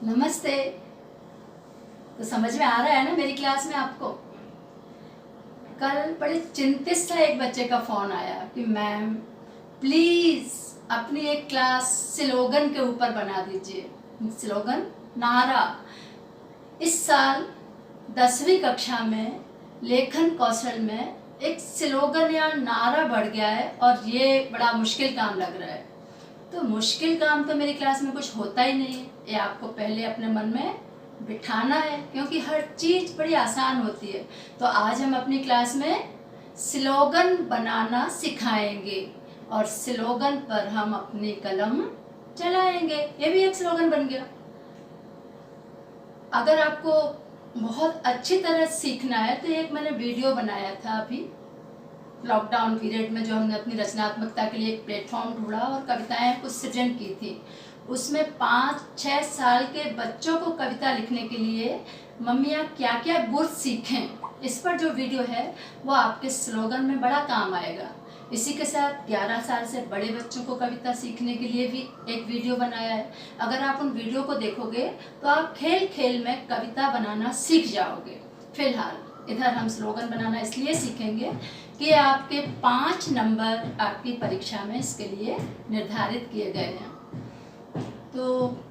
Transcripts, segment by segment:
नमस्ते। तो समझ में आ रहा है ना मेरी क्लास में आपको? कल बड़े चिंतित सा एक बच्चे का फोन आया कि मैम प्लीज अपनी एक क्लास स्लोगन के ऊपर बना दीजिए। स्लोगन, नारा। इस साल 10वीं कक्षा में लेखन कौशल में एक स्लोगन या नारा बढ़ गया है और ये बड़ा मुश्किल काम लग रहा है। तो मुश्किल काम तो मेरी क्लास में कुछ होता ही नहीं है, ये आपको पहले अपने मन में बिठाना है, क्योंकि हर चीज़ बड़ी आसान होती है। तो आज हम अपनी क्लास में स्लोगन बनाना सिखाएंगे और स्लोगन पर हम अपनी कलम चलाएंगे। ये भी एक स्लोगन बन गया। अगर आपको बहुत अच्छी तरह सीखना है तो एक मैंने वीडियो बनाया था अभी लॉकडाउन पीरियड में, जो हमने अपनी रचनात्मकता के लिए एक प्लेटफॉर्म ढूंढा और कविताएं कुछ सृजन की थी। उसमें 5-6 साल के बच्चों को कविता लिखने के लिए मम्मियाँ क्या क्या गुर सीखें, इस पर जो वीडियो है वो आपके स्लोगन में बड़ा काम आएगा। इसी के साथ 11 साल से बड़े बच्चों को कविता सीखने के लिए भी एक वीडियो बनाया है। अगर आप उन वीडियो को देखोगे तो आप खेल खेल में कविता बनाना सीख जाओगे। फिलहाल इधर हम स्लोगन बनाना इसलिए सीखेंगे कि आपके 5 नंबर आपकी परीक्षा में इसके लिए निर्धारित किए गए हैं। तो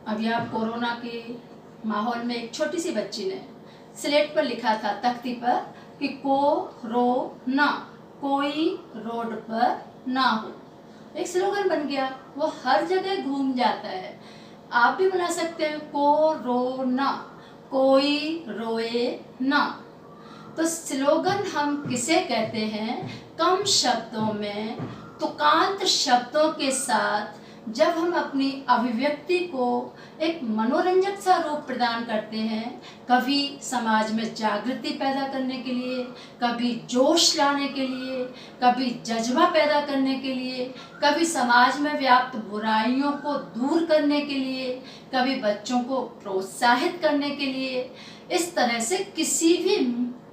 अभी आप कोरोना के माहौल में एक छोटी सी बच्ची ने स्लेट पर लिखा था, तख्ती पर, कि कोरोना कोई रोड पर ना हो। एक स्लोगन बन गया, वो हर जगह घूम जाता है। आप भी बना सकते हैं, कोरोना कोई रोए ना। तो स्लोगन हम किसे कहते हैं? कम शब्दों में तुकांत शब्दों के साथ जब हम अपनी अभिव्यक्ति को एक मनोरंजक सा रूप प्रदान करते हैं, कभी समाज में जागृति पैदा करने के लिए, कभी जोश लाने के लिए, कभी जज्बा पैदा करने के लिए, कभी समाज में व्याप्त बुराइयों को दूर करने के लिए, कभी बच्चों को प्रोत्साहित करने के लिए, इस तरह से किसी भी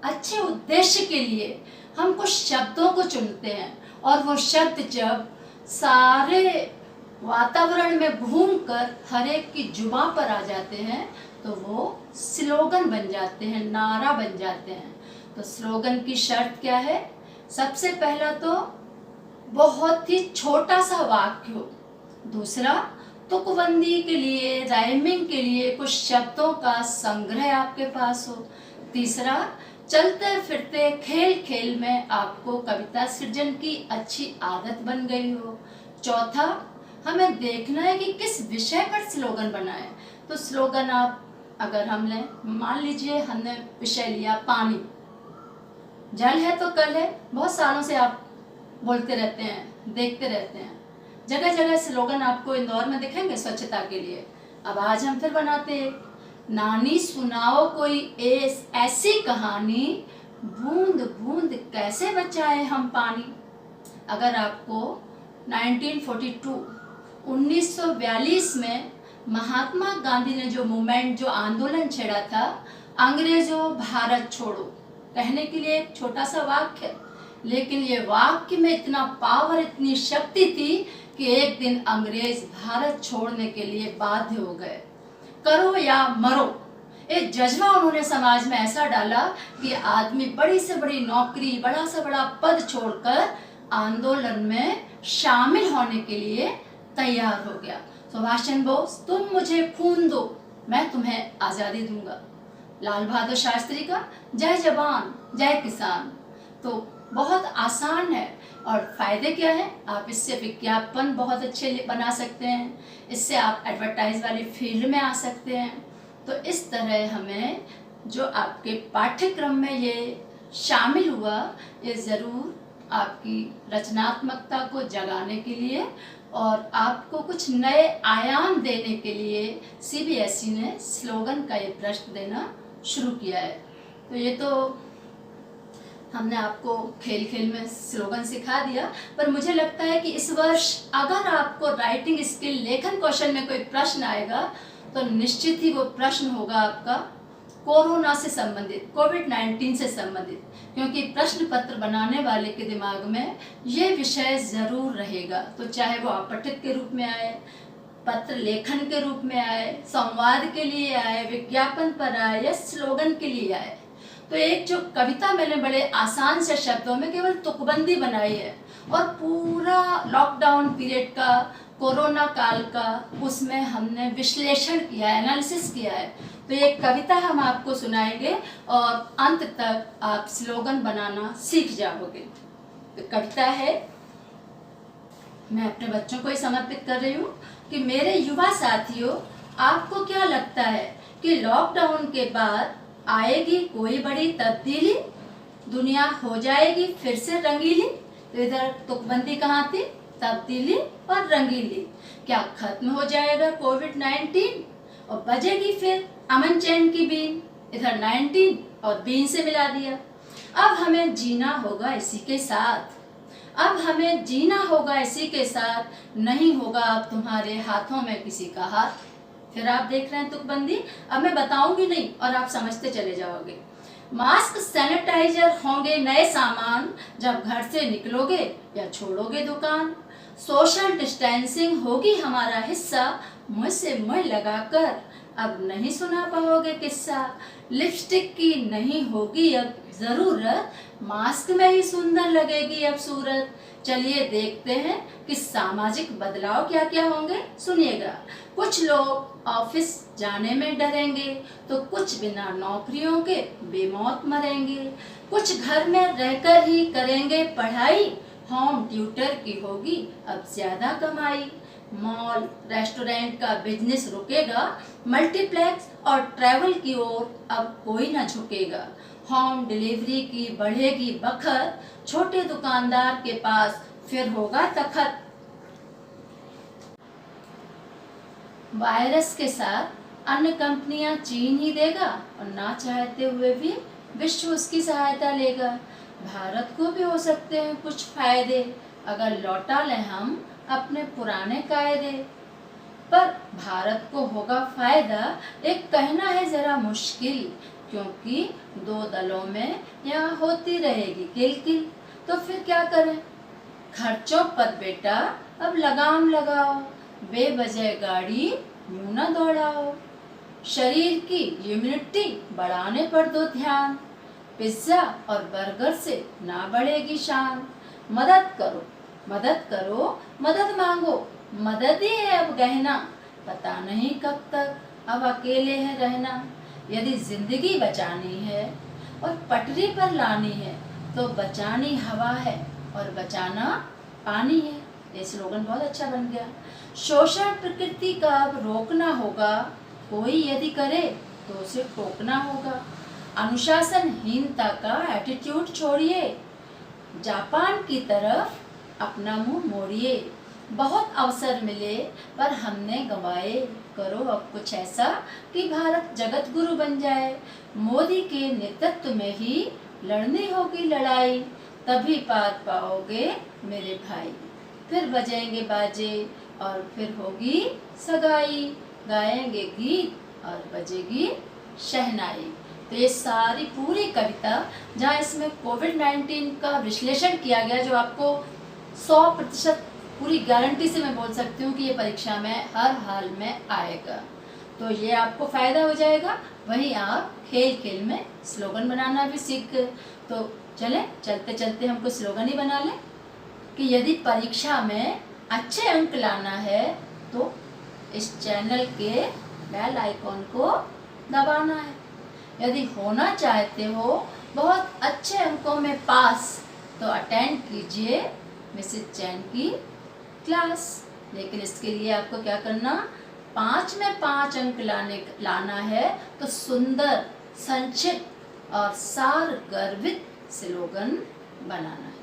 अच्छे उद्देश्य के लिए हम कुछ शब्दों को चुनते हैं और वो शब्द जब सारे वातावरण में घूमकर हर एक की जुबां पर आ जाते हैं तो वो स्लोगन बन जाते हैं, नारा बन जाते हैं। तो स्लोगन की शर्त क्या है? सबसे पहला तो बहुत ही छोटा सा वाक्य हो। दूसरा, तुकबंदी के लिए, राइमिंग के लिए कुछ शब्दों का संग्रह आपके पास हो। तीसरा, चलते फिरते खेल खेल में आपको कविता सृजन की अच्छी आदत बन गई हो। चौथा, हमें देखना है कि किस विषय पर स्लोगन बनाए। तो स्लोगन आप अगर हम लें, मान लीजिए हमने विषय लिया पानी। जल है तो कल है, बहुत सालों से आप बोलते रहते हैं, देखते रहते हैं। जगह जगह स्लोगन आपको इंदौर में दिखेंगे स्वच्छता के लिए। अब आज हम फिर बनाते हैं, नानी सुनाओ कोई ऐसी कहानी, बूंद बूंद कैसे बचाए हम पानी। अगर आपको 1942 में महात्मा गांधी ने जो मूवमेंट, जो आंदोलन छेड़ा था, अंग्रेजों भारत छोड़ो, कहने के लिए एक छोटा सा वाक्य, लेकिन ये वाक्य में इतना पावर, इतनी शक्ति थी कि एक दिन अंग्रेज भारत छोड़ने के लिए बाध्य हो गए। करो या मरो, एक जज्बा उन्होंने समाज में ऐसा डाला कि आदमी बड़ी से बड़ी नौकरी, बड़ा से बड़ा पद छोड़कर आंदोलन में शामिल होने के लिए तैयार हो गया। सुभाष चंद्र बोस, तुम मुझे खून दो, मैं तुम्हें आज़ादी दूंगा। लाल बहादुर शास्त्री का जय जवान जय किसान। तो बहुत आसान है और फायदे क्या है? आप इससे विज्ञापन बहुत अच्छे बना सकते हैं, इससे आप एडवर्टाइज वाली फील्ड में आ सकते हैं। तो इस तरह हमें जो आपके पाठ्यक्रम में ये शामिल हुआ, ये ज़रूर आपकी रचनात्मकता को जगाने के लिए और आपको कुछ नए आयाम देने के लिए सीबीएसई ने स्लोगन का ये प्रश्न देना शुरू किया है। तो ये तो हमने आपको खेल खेल में स्लोगन सिखा दिया, पर मुझे लगता है कि इस वर्ष अगर आपको राइटिंग स्किल, लेखन कौशल में कोई प्रश्न आएगा तो निश्चित ही वो प्रश्न होगा आपका कोरोना से संबंधित, कोविड-19 से संबंधित, क्योंकि प्रश्न पत्र बनाने वाले के दिमाग में ये विषय ज़रूर रहेगा। तो चाहे वो अपठित के रूप में आए, पत्र लेखन के रूप में आए, संवाद के लिए आए, विज्ञापन पर आए या स्लोगन के लिए आए। तो एक जो कविता मैंने बड़े आसान से शब्दों में केवल तुकबंदी बनाई है और पूरा लॉकडाउन पीरियड का, कोरोना काल का, उसमें हमने विश्लेषण किया है, एनालिसिस किया है। तो ये कविता हम आपको सुनाएंगे और अंत तक आप स्लोगन बनाना सीख जाओगे। तो कविता है, मैं अपने बच्चों को ही समर्पित कर रही हूँ कि मेरे युवा साथियों, आपको क्या लगता है कि लॉकडाउन के बाद आएगी कोई बड़ी तब्दीली? दुनिया हो जाएगी फिर से रंगीली? तो इधर तुकबंदी कहाँ थी? तब्दीली और रंगीली। क्या खत्म हो जाएगा कोविड-19 और बजेगी फिर अमन चैन की बीन? इधर 19 और बीन से मिला दिया। अब हमें जीना होगा इसी के साथ, अब हमें जीना होगा इसी के साथ, नहीं होगा अब तुम्हारे हाथों में किसी का हाथ। फिर आप देख रहे हैं तुकबंदी, अब मैं बताऊंगी नहीं और आप समझते चले जाओगे। मास्क, सैनिटाइजर होंगे नए सामान, जब घर से निकलोगे या छोड़ोगे दुकान। सोशल डिस्टेंसिंग होगी हमारा हिस्सा, मुंह से मुंह लगाकर अब नहीं सुना पाओगे किस्सा। लिपस्टिक की नहीं होगी अब जरूरत, मास्क में ही सुंदर लगेगी अब सूरत। चलिए देखते हैं कि सामाजिक बदलाव क्या क्या होंगे, सुनिएगा। कुछ लोग ऑफिस जाने में डरेंगे तो कुछ बिना नौकरियों के बेमौत मरेंगे। कुछ घर में रहकर ही करेंगे पढ़ाई, होम ट्यूटर की होगी अब ज्यादा कमाई। मॉल, रेस्टोरेंट का बिजनेस रुकेगा, मल्टीप्लेक्स और ट्रैवल की ओर अब कोई न झुकेगा। होम डिलीवरी की बढ़ेगी बखत, छोटे दुकानदार के पास फिर होगा तखत। वायरस के साथ अन्य कंपनियां चीन ही देगा और ना चाहते हुए भी विश्व उसकी सहायता लेगा। भारत को भी हो सकते हैं कुछ फायदे, अगर लौटा लें हम अपने पुराने कायदे। पर भारत को होगा फायदा, एक कहना है जरा मुश्किल, क्योंकि दो दलों में यहाँ होती रहेगी किलकिल। तो फिर क्या करें? खर्चों पर बेटा अब लगाम लगाओ, बेवजह गाड़ी यूं न दौड़ाओ। शरीर की इम्यूनिटी बढ़ाने पर दो ध्यान, पिज्जा और बर्गर से ना बढ़ेगी शान। मदद करो, मदद करो, मदद मांगो, मदद ही है अब गहना। पता नहीं कब तक अब अकेले है रहना। यदि जिंदगी बचानी है और पटरी पर लानी है, तो बचानी हवा है और बचाना पानी है। ये स्लोगन बहुत अच्छा बन गया। शोषण प्रकृति का अब रोकना होगा, कोई यदि करे तो उसे टोकना होगा। अनुशासनहीनता का एटीट्यूड छोड़िए, जापान की तरफ अपना मुंह मोड़िए। बहुत अवसर मिले पर हमने गंवाए, करो अब कुछ ऐसा कि भारत जगत गुरु बन जाए। मोदी के नेतृत्व में ही लड़नी होगी लड़ाई, तभी पार पाओगे मेरे भाई। फिर बजेंगे बाजे और फिर होगी सगाई, गाएंगे गीत और बजेगी शहनाई। तो ये सारी पूरी कविता, जहाँ इसमें कोविड-19 का विश्लेषण किया गया, जो आपको 100% पूरी गारंटी से मैं बोल सकती हूँ कि ये परीक्षा में हर हाल में आएगा। तो ये आपको फायदा हो जाएगा। वहीं आप खेल खेल में स्लोगन बनाना भी सीख गए। तो चलें, चलते चलते हमको स्लोगन ही बना लें कि यदि परीक्षा में अच्छे अंक लाना है तो इस चैनल के बेल आइकॉन को दबाना है। यदि होना चाहते हो बहुत अच्छे अंकों में पास, तो अटेंड कीजिए मिसेज चैन की क्लास। लेकिन इसके लिए आपको क्या करना, 5 में 5 अंक लाना है तो सुंदर, संक्षिप्त और सार गर्भित स्लोगन बनाना है।